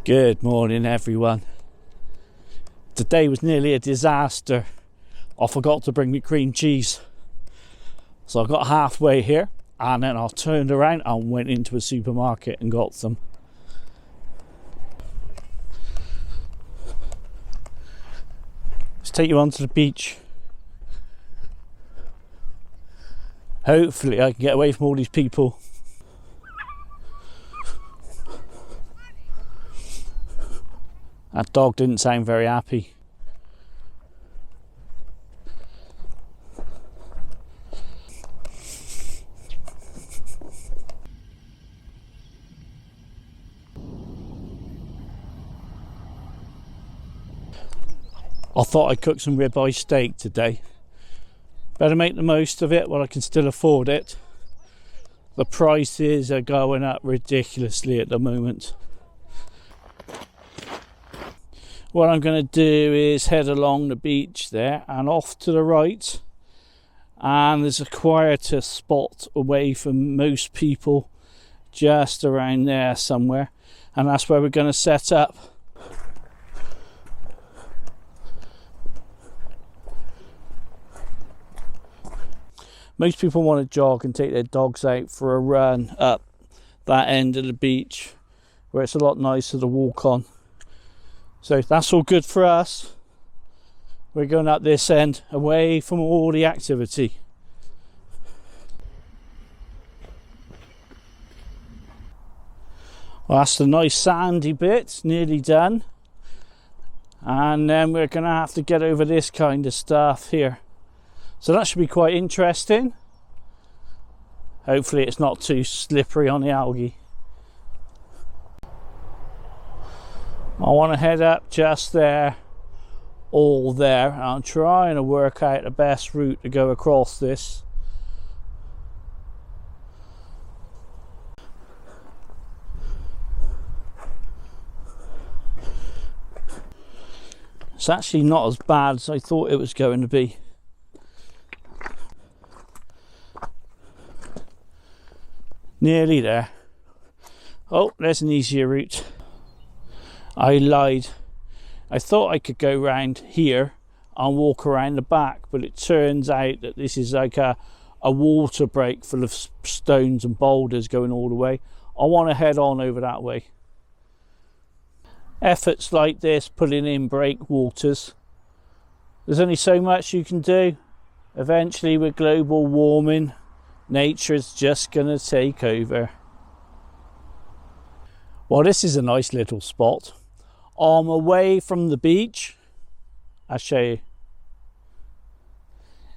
Good morning everyone. Today was nearly a disaster. I forgot to bring me cream cheese. So I got halfway here and then I turned around and went into a supermarket and got some. Let's take you onto the beach. Hopefully I can get away from all these people. That dog didn't sound very happy. I thought I'd cook some ribeye steak today. Better make the most of it while I can still afford it. The prices are going up ridiculously at the moment. What I'm going to do is head along the beach there and off to the right, and there's a quieter spot away from most people just around there somewhere, and that's where we're going to set up. Most people want to jog and take their dogs out for a run up that end of the beach where it's a lot nicer to walk on. So that's all good for us. We're going up this end, away from all the activity. Well, that's the nice sandy bit, nearly done. And then we're going to have to get over this kind of stuff here. So that should be quite interesting. Hopefully it's not too slippery on the algae. I want to head up just there, all there, and I'm trying to work out the best route to go across this. It's actually not as bad as I thought it was going to be. Nearly there. Oh, there's an easier route. I lied. I thought I could go round here and walk around the back, but it turns out that this is like a water break full of stones and boulders going all the way. I want to head on over that way. Efforts like this, putting in breakwaters, there's only so much you can do. Eventually with global warming, nature's just going to take over. Well, this is a nice little spot. I'm away from the beach. I'll show you.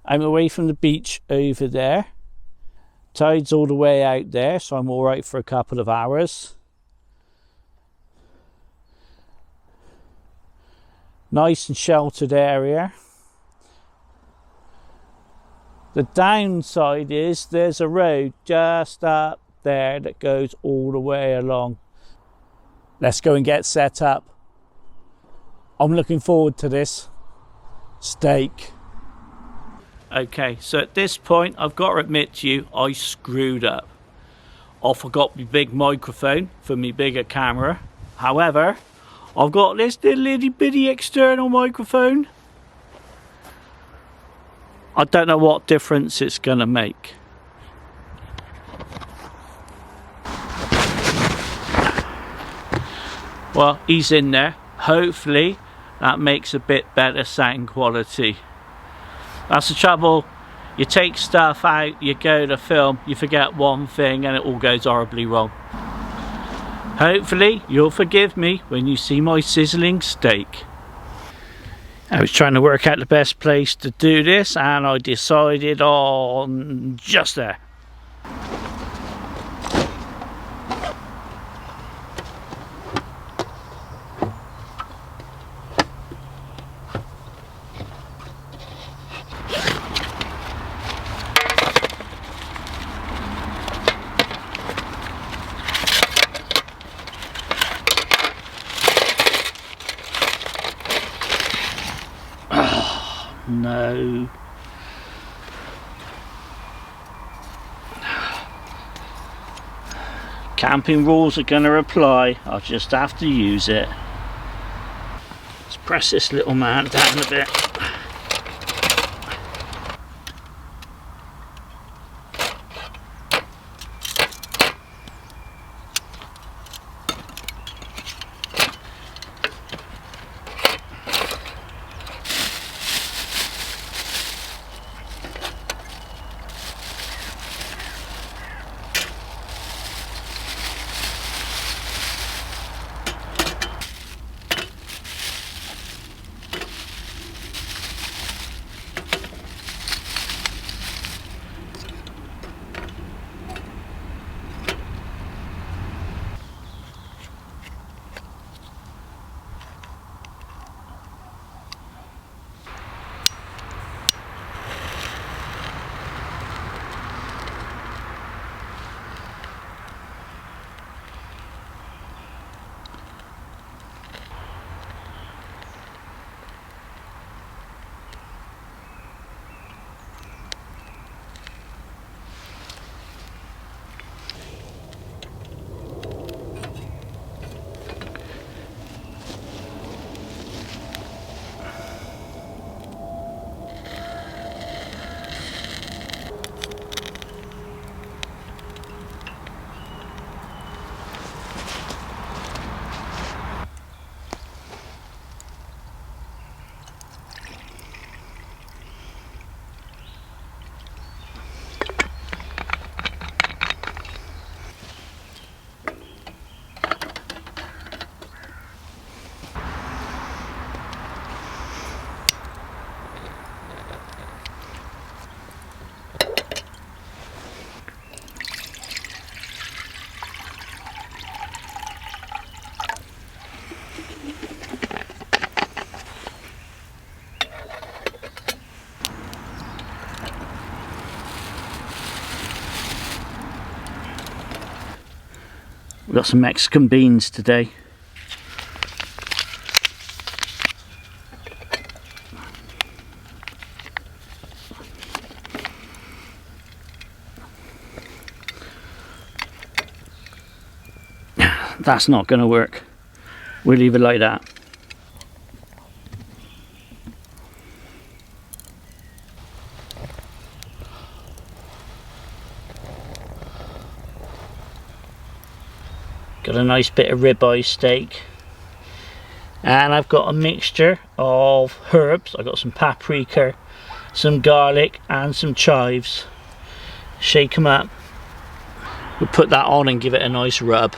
I'm away from the beach over there. Tide's all the way out there, so I'm all right for a couple of hours. Nice and sheltered area. The downside is there's a road just up there that goes all the way along. Let's go and get set up. I'm looking forward to this steak. Okay, so at this point I've got to admit to you, I screwed up. I forgot my big microphone for my bigger camera. However, I've got this little itty bitty external microphone. I don't know what difference it's going to make. Well, he's in there. Hopefully that makes a bit better sound quality. That's the trouble. You take stuff out, you go to film, you forget one thing and it all goes horribly wrong. Hopefully you'll forgive me when you see my sizzling steak. I was trying to work out the best place to do this and I decided on just there. No. Camping rules are going to apply. I'll just have to use it. Let's press this little man down a bit. We've got some Mexican beans today. That's not going to work. We'll leave it like that. Got a nice bit of ribeye steak, and I've got a mixture of herbs. I've got some paprika, some garlic and some chives. Shake them up. We'll put that on and give it a nice rub.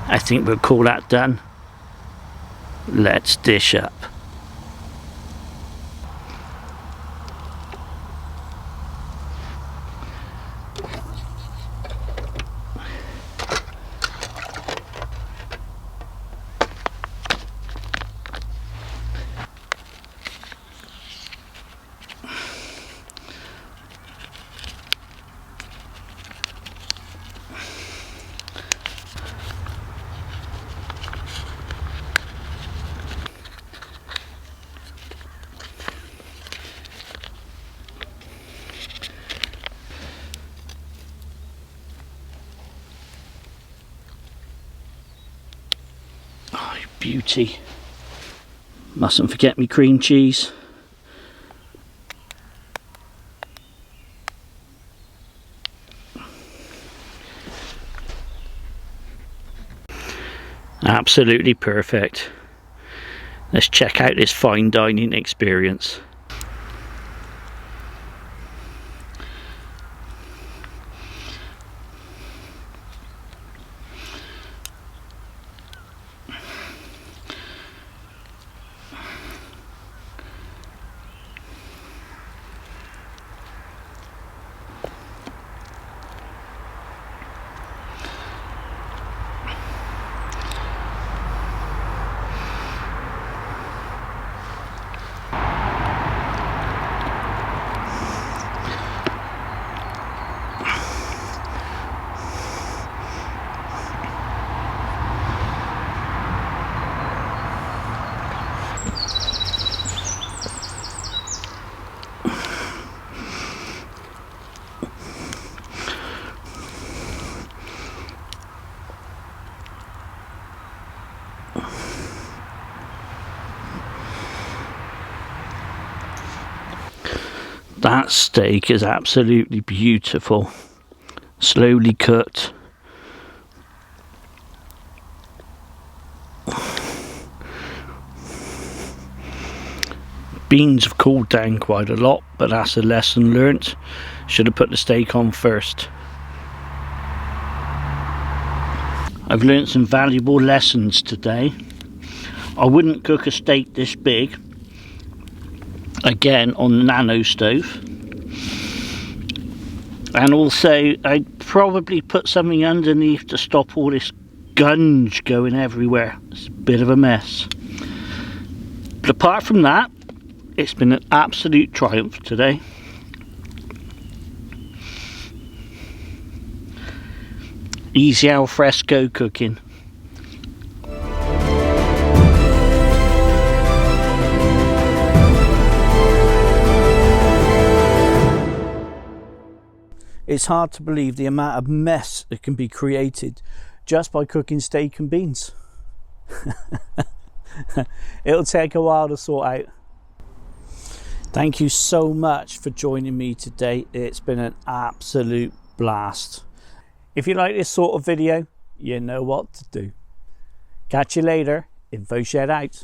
I think we'll call that done. Let's dish up. Oh, beauty. Mustn't forget me cream cheese. Absolutely perfect. Let's check out this fine dining experience. That steak is absolutely beautiful, slowly cooked. Beans have cooled down quite a lot, but that's a lesson learnt. Should have put the steak on first. I've learnt some valuable lessons today. I wouldn't cook a steak this big again on the nano stove, and also I'd probably put something underneath to stop all this gunge going everywhere. It's a bit of a mess, but apart from that, it's been an absolute triumph today. Easy al fresco cooking. It's hard to believe the amount of mess that can be created just by cooking steak and beans. It'll take a while to sort out. Thank you so much for joining me today. It's been an absolute blast. If you like this sort of video, you know what to do. Catch you later. InfoZhed out.